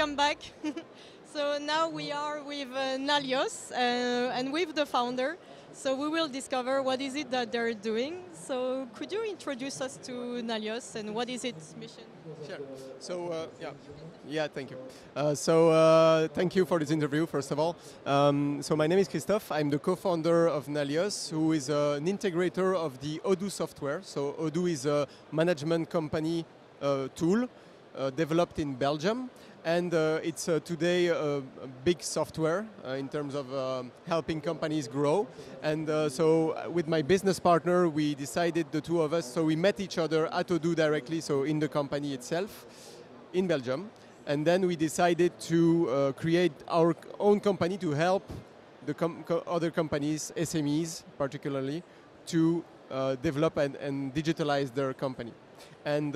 welcome back. So now we are with Nalios and with the founder. So we will discover what is it that they're doing. So could you introduce us to Nalios and what is its mission? Sure. So thank you. Thank you for this interview, first of all. So my name is Christophe. I'm the co-founder of Nalios, who is an integrator of the odoo software. So odoo is a management company tool developed in Belgium. And it's today a big software in terms of helping companies grow. And so with my business partner, we decided, the two of us, so we met each other at odoo directly, so in the company itself, in Belgium. And then we decided to create our own company to help the other companies, SMEs particularly, to develop and digitalize their company. And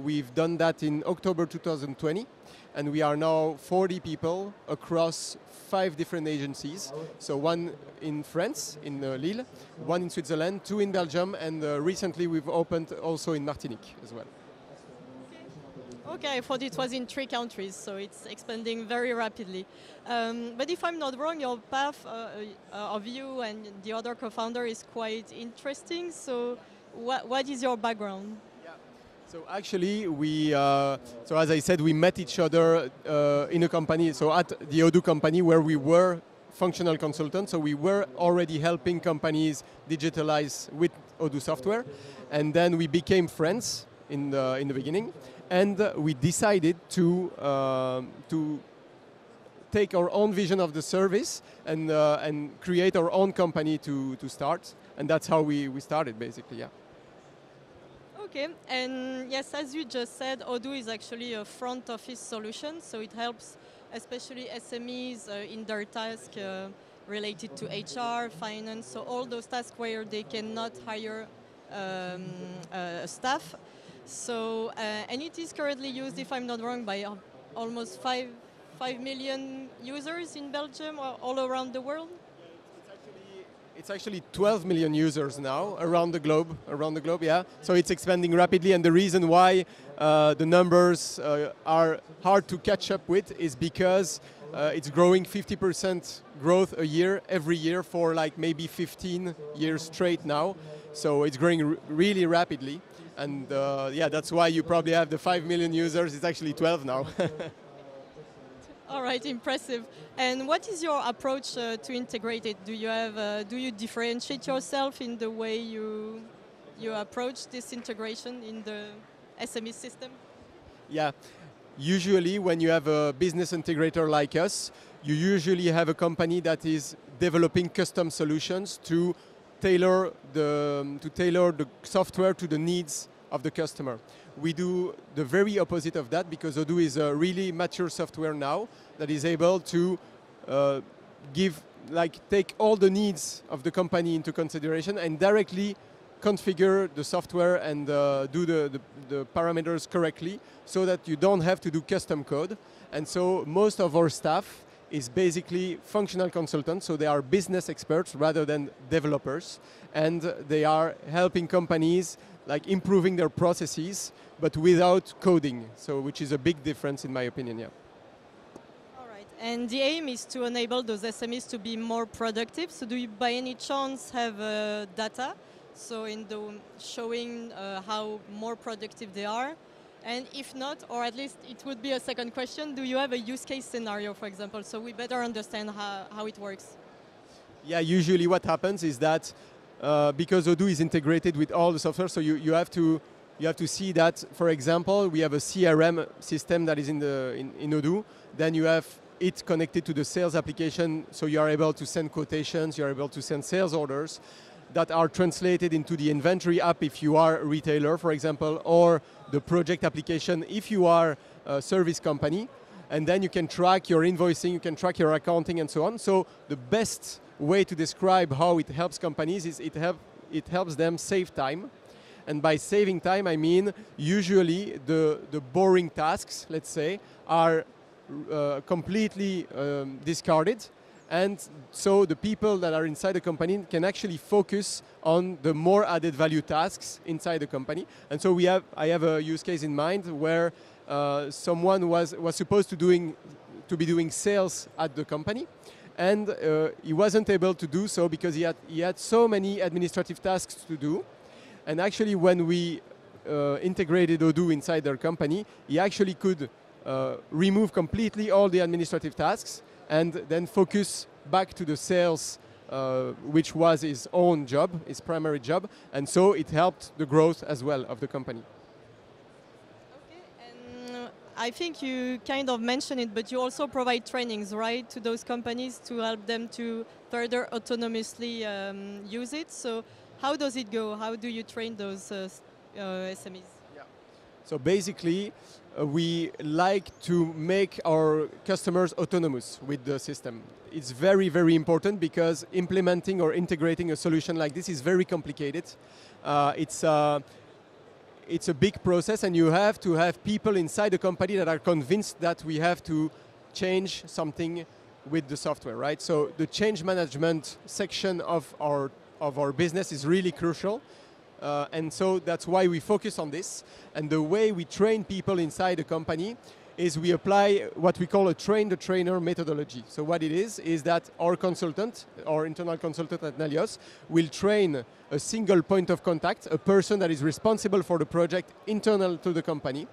we've done that in October 2020. And we are now 40 people across 5 different agencies. So one in France, in Lille, one in Switzerland, 2 in Belgium, and recently we've opened also in Martinique as well. Okay, I thought it was in 3 countries, so it's expanding very rapidly. But if I'm not wrong, your path of you and the other co-founder is quite interesting. So what is your background? So actually, so as I said, we met each other in a company, so at the odoo company where we were functional consultants. So we were already helping companies digitalize with odoo software. And then we became friends in the beginning. And we decided to take our own vision of the service and create our own company to start. And that's how we started, basically, yeah. Okay, and yes, as you just said, odoo is actually a front office solution, so it helps especially SMEs in their tasks related to HR, finance, so all those tasks where they cannot hire staff. So, and it is currently used, if I'm not wrong, by almost 5 million users in Belgium or all around the world. It's actually 12 million users now around the globe, yeah. So it's expanding rapidly, and the reason why the numbers are hard to catch up with is because it's growing 50% growth a year, every year for like maybe 15 years straight now. So it's growing really rapidly, and yeah, that's why you probably have the 5 million users. It's actually 12 now. All right, impressive. And what is your approach to integrate it? Do you differentiate yourself in the way you approach this integration in the SME system? Yeah, usually when you have a business integrator like us, you usually have a company that is developing custom solutions to tailor the software to the needs of the customer. We do the very opposite of that, because odoo is a really mature software now that is able to take all the needs of the company into consideration and directly configure the software and do the parameters correctly, so that you don't have to do custom code. And so most of our staff is basically functional consultants, so they are business experts rather than developers, and they are helping companies like improving their processes, but without coding, so which is a big difference in my opinion, yeah. All right, and the aim is to enable those SMEs to be more productive. So do you by any chance have data, so in the showing how more productive they are? And if not, or at least it would be a second question, do you have a use case scenario, for example, so we better understand how it works? Yeah, usually what happens is that because odoo is integrated with all the software, so you have to see that, for example, we have a CRM system that is in odoo. Then you have it connected to the sales application, so you are able to send quotations, you are able to send sales orders that are translated into the inventory app if you are a retailer, for example, or the project application if you are a service company. And then you can track your invoicing, you can track your accounting and so on. So the best way to describe how it helps companies is it helps them save time. And by saving time, I mean usually the boring tasks, let's say, are completely discarded. And so the people that are inside the company can actually focus on the more added value tasks inside the company. And so I have a use case in mind where someone was supposed to be doing sales at the company, and he wasn't able to do so because he had so many administrative tasks to do. And actually, when we integrated Odoo inside their company, he actually could remove completely all the administrative tasks and then focus back to the sales, which was his own job, his primary job, and so it helped the growth as well of the company. I think you kind of mentioned it, but you also provide trainings, right, to those companies to help them to further autonomously use it. So how does it go? How do you train those SMEs? Yeah. So basically, we like to make our customers autonomous with the system. It's very, very important because implementing or integrating a solution like this is very complicated. It's a big process, and you have to have people inside the company that are convinced that we have to change something with the software, right? So the change management section of our business is really crucial, and so that's why we focus on this. And the way we train people inside the company is we apply what we call a train-the-trainer methodology. So what it is that our consultant, our internal consultant at Nalios, will train a single point of contact, a person that is responsible for the project internal to the company.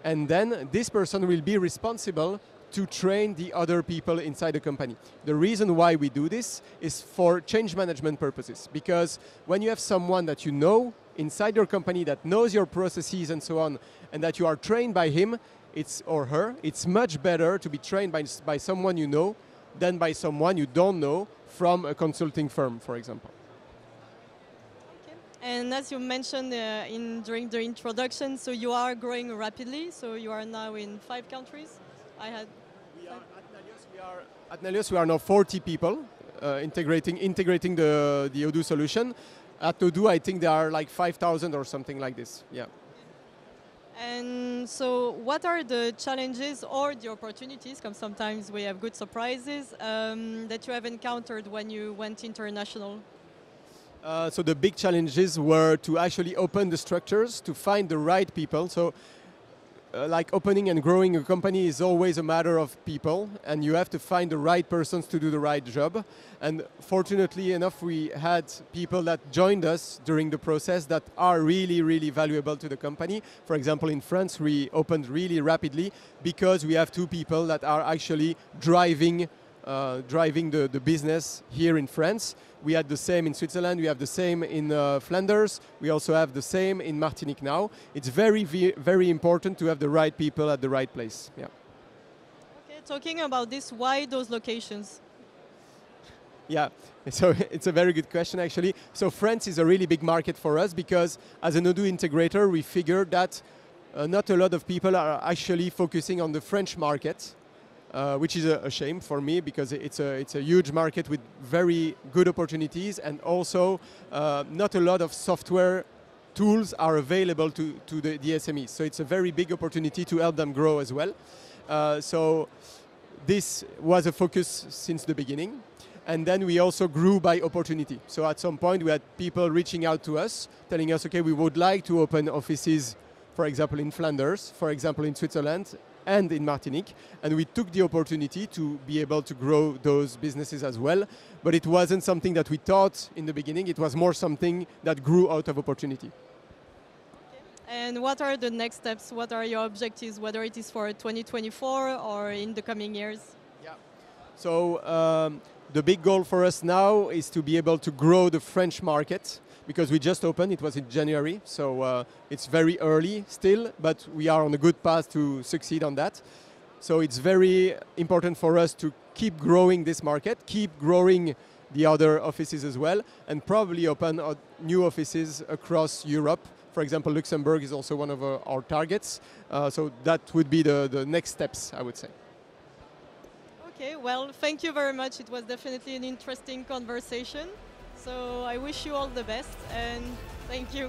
And then this person will be responsible to train the other people inside the company. The reason why we do this is for change management purposes, because when you have someone that you know inside your company that knows your processes and so on, and that you are trained by him, or her, it's much better to be trained by someone you know than by someone you don't know from a consulting firm, for example. Okay. And as you mentioned during the introduction, so you are growing rapidly, so you are now in 5 countries. At Nalios, we are now 40 people integrating the Odoo solution. At Odoo, I think there are like 5,000 or something like this. Yeah. And so what are the challenges or the opportunities, because sometimes we have good surprises, that you have encountered when you went international? So the big challenges were to actually open the structures, to find the right people. So like opening and growing a company is always a matter of people, and you have to find the right persons to do the right job. And fortunately enough, we had people that joined us during the process that are really, really valuable to the company. For example, in France, we opened really rapidly because we have 2 people that are actually driving the business here in France. We had the same in Switzerland, we have the same in Flanders, we also have the same in Martinique now. It's very, very important to have the right people at the right place. Yeah. Okay, talking about this, why those locations? Yeah, so it's a very good question actually. So France is a really big market for us because as an Odoo integrator, we figured that not a lot of people are actually focusing on the French market. Which is a shame for me because it's a huge market with very good opportunities, and also not a lot of software tools are available to the SMEs. So it's a very big opportunity to help them grow as well. So this was a focus since the beginning. And then we also grew by opportunity. So at some point we had people reaching out to us, telling us, okay, we would like to open offices, for example, in Flanders, for example, in Switzerland, and in Martinique, and we took the opportunity to be able to grow those businesses as well. But it wasn't something that we thought in the beginning, it was more something that grew out of opportunity. Okay. And what are the next steps? What are your objectives, whether it is for 2024 or in the coming years? Yeah. So the big goal for us now is to be able to grow the French market, because we just opened, it was in January, so it's very early still, but we are on a good path to succeed on that. So it's very important for us to keep growing this market, keep growing the other offices as well, and probably open new offices across Europe. For example, Luxembourg is also one of our targets, so that would be the next steps, I would say. Okay, well, thank you very much. It was definitely an interesting conversation. So I wish you all the best, and thank you.